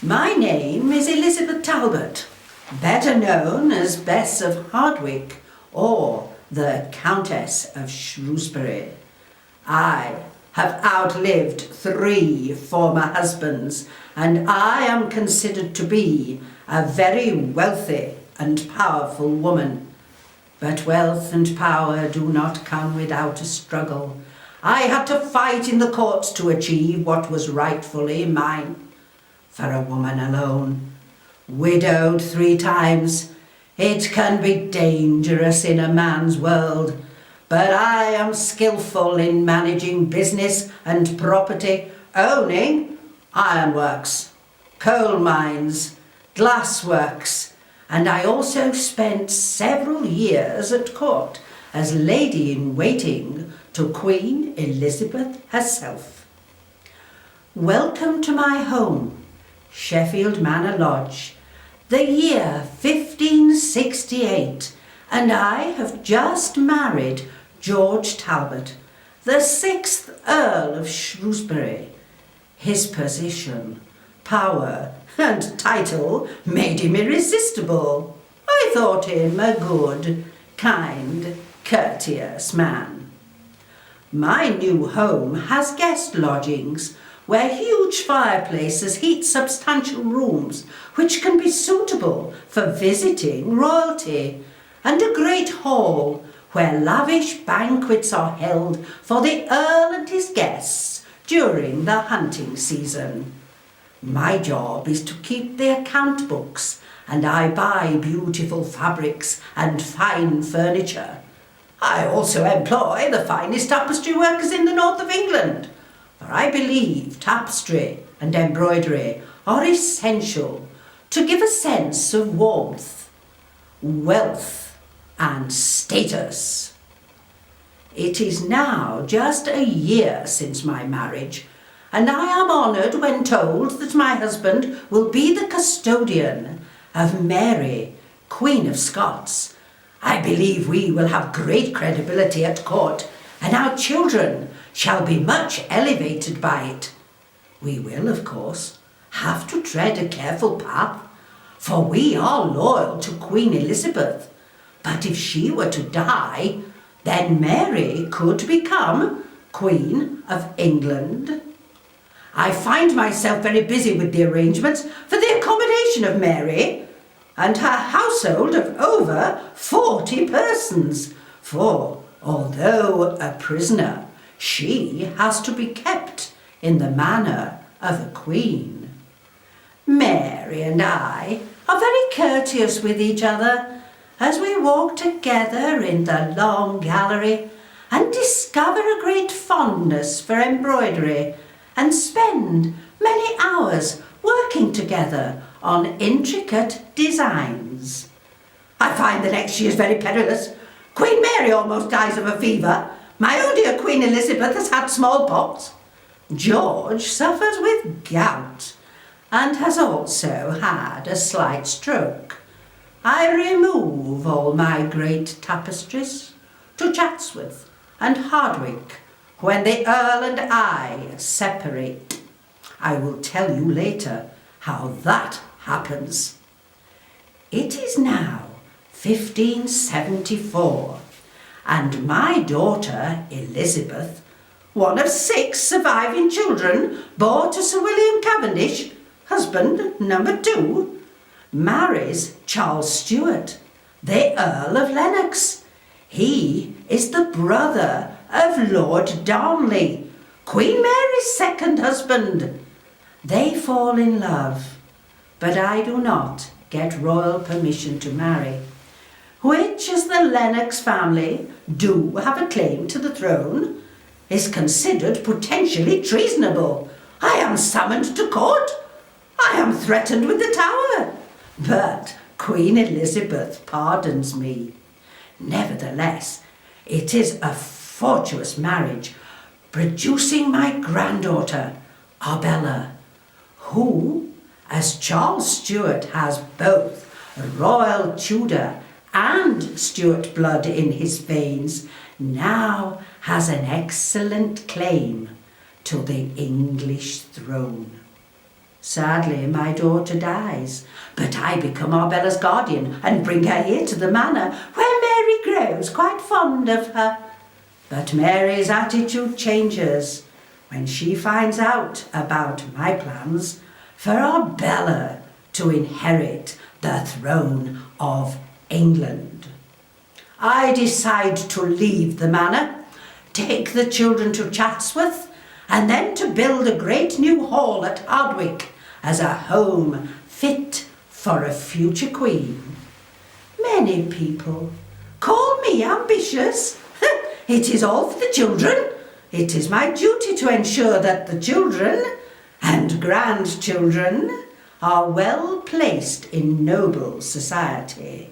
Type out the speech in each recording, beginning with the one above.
My name is Elizabeth Talbot, better known as Bess of Hardwick or the Countess of Shrewsbury. I have outlived 3 former husbands, and I am considered to be a very wealthy and powerful woman. But wealth and power do not come without a struggle. I had to fight in the courts to achieve what was rightfully mine. For a woman alone, widowed 3 times, it can be dangerous in a man's world. But I am skillful in managing business and property, owning ironworks, coal mines, glassworks, and I also spent several years at court as lady-in-waiting to Queen Elizabeth herself. Welcome to my home, Sheffield Manor Lodge, the year 1568, and I have just married George Talbot, the 6th Earl of Shrewsbury. His position, power, and title made him irresistible. I thought him a good, kind, courteous man. My new home has guest lodgings, where huge fireplaces heat substantial rooms which can be suitable for visiting royalty, and a great hall where lavish banquets are held for the Earl and his guests during the hunting season. My job is to keep the account books, and I buy beautiful fabrics and fine furniture. I also employ the finest tapestry workers in the north of England, for I believe tapestry and embroidery are essential to give a sense of warmth, wealth, and status. It is now just a year since my marriage, and I am honoured when told that my husband will be the custodian of Mary, Queen of Scots. I believe we will have great credibility at court, and our children shall be much elevated by it. We will, of course, have to tread a careful path, for we are loyal to Queen Elizabeth. But if she were to die, then Mary could become Queen of England. I find myself very busy with the arrangements for the accommodation of Mary and her household of over 40 persons, for although a prisoner, she has to be kept in the manner of a queen. Mary and I are very courteous with each other as we walk together in the long gallery and discover a great fondness for embroidery and spend many hours working together on intricate designs. I find the next year is very perilous. Queen Mary almost dies of a fever. My own dear Queen Elizabeth has had smallpox. George suffers with gout and has also had a slight stroke. I remove all my great tapestries to Chatsworth and Hardwick when the Earl and I separate. I will tell you later how that happens. It is now 1574, and my daughter Elizabeth, one of 6 surviving children born to Sir William Cavendish, husband number 2, marries Charles Stuart, the Earl of Lennox. He is the brother of Lord Darnley, Queen Mary's 2nd husband. They fall in love, but I do not get royal permission to marry, which, as the Lennox family do have a claim to the throne, is considered potentially treasonable. I am summoned to court. I am threatened with the Tower. But Queen Elizabeth pardons me. Nevertheless, it is a fortuitous marriage, producing my granddaughter, Arbella, who, as Charles Stuart has both royal Tudor and Stuart blood in his veins, now has an excellent claim to the English throne. Sadly, my daughter dies, but I become Arbella's guardian and bring her here to the manor, where Mary grows quite fond of her. But Mary's attitude changes when she finds out about my plans for Arbella to inherit the throne of England. I decide to leave the manor, take the children to Chatsworth, and then to build a great new hall at Hardwick as a home fit for a future queen. Many people call me ambitious. It is all for the children. It is my duty to ensure that the children and grandchildren are well placed in noble society.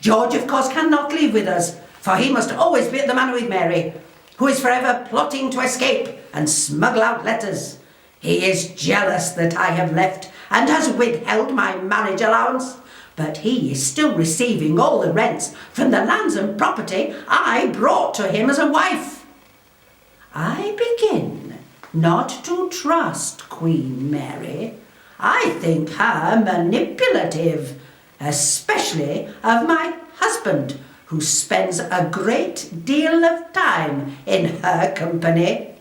George, of course, cannot leave with us, for he must always be at the manor with Mary, who is forever plotting to escape and smuggle out letters. He is jealous that I have left and has withheld my marriage allowance, but he is still receiving all the rents from the lands and property I brought to him as a wife. I begin not to trust Queen Mary. I think her manipulative, especially of my husband, who spends a great deal of time in her company.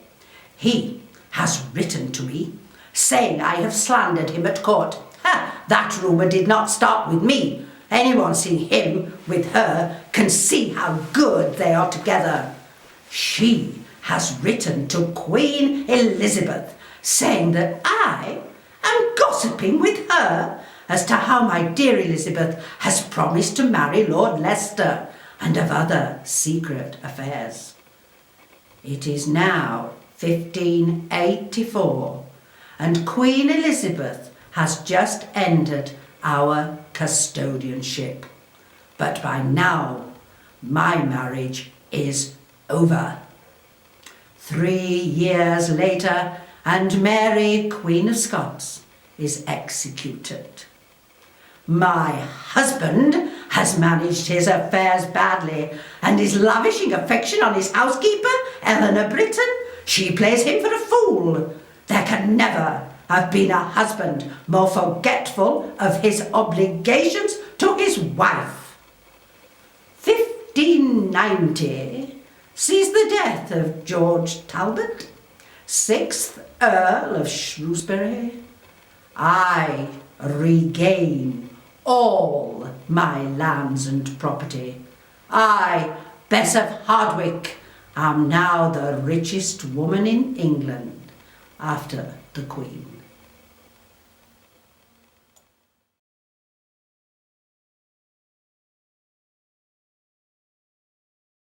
He has written to me, saying I have slandered him at court. That rumour did not start with me. Anyone seeing him with her can see how good they are together. She has written to Queen Elizabeth, saying that I am gossiping with her as to how my dear Elizabeth has promised to marry Lord Leicester, and of other secret affairs. It is now 1584, and Queen Elizabeth has just entered our custodianship. But by now, my marriage is over. 3 years later, and Mary Queen of Scots is executed. My husband has managed his affairs badly and is lavishing affection on his housekeeper, Eleanor Britton. She plays him for a fool. There can never have been a husband more forgetful of his obligations to his wife. 1590 sees the death of George Talbot, 6th Earl of Shrewsbury. I regain all my lands and property. I, Bess of Hardwick, am now the richest woman in England after the Queen.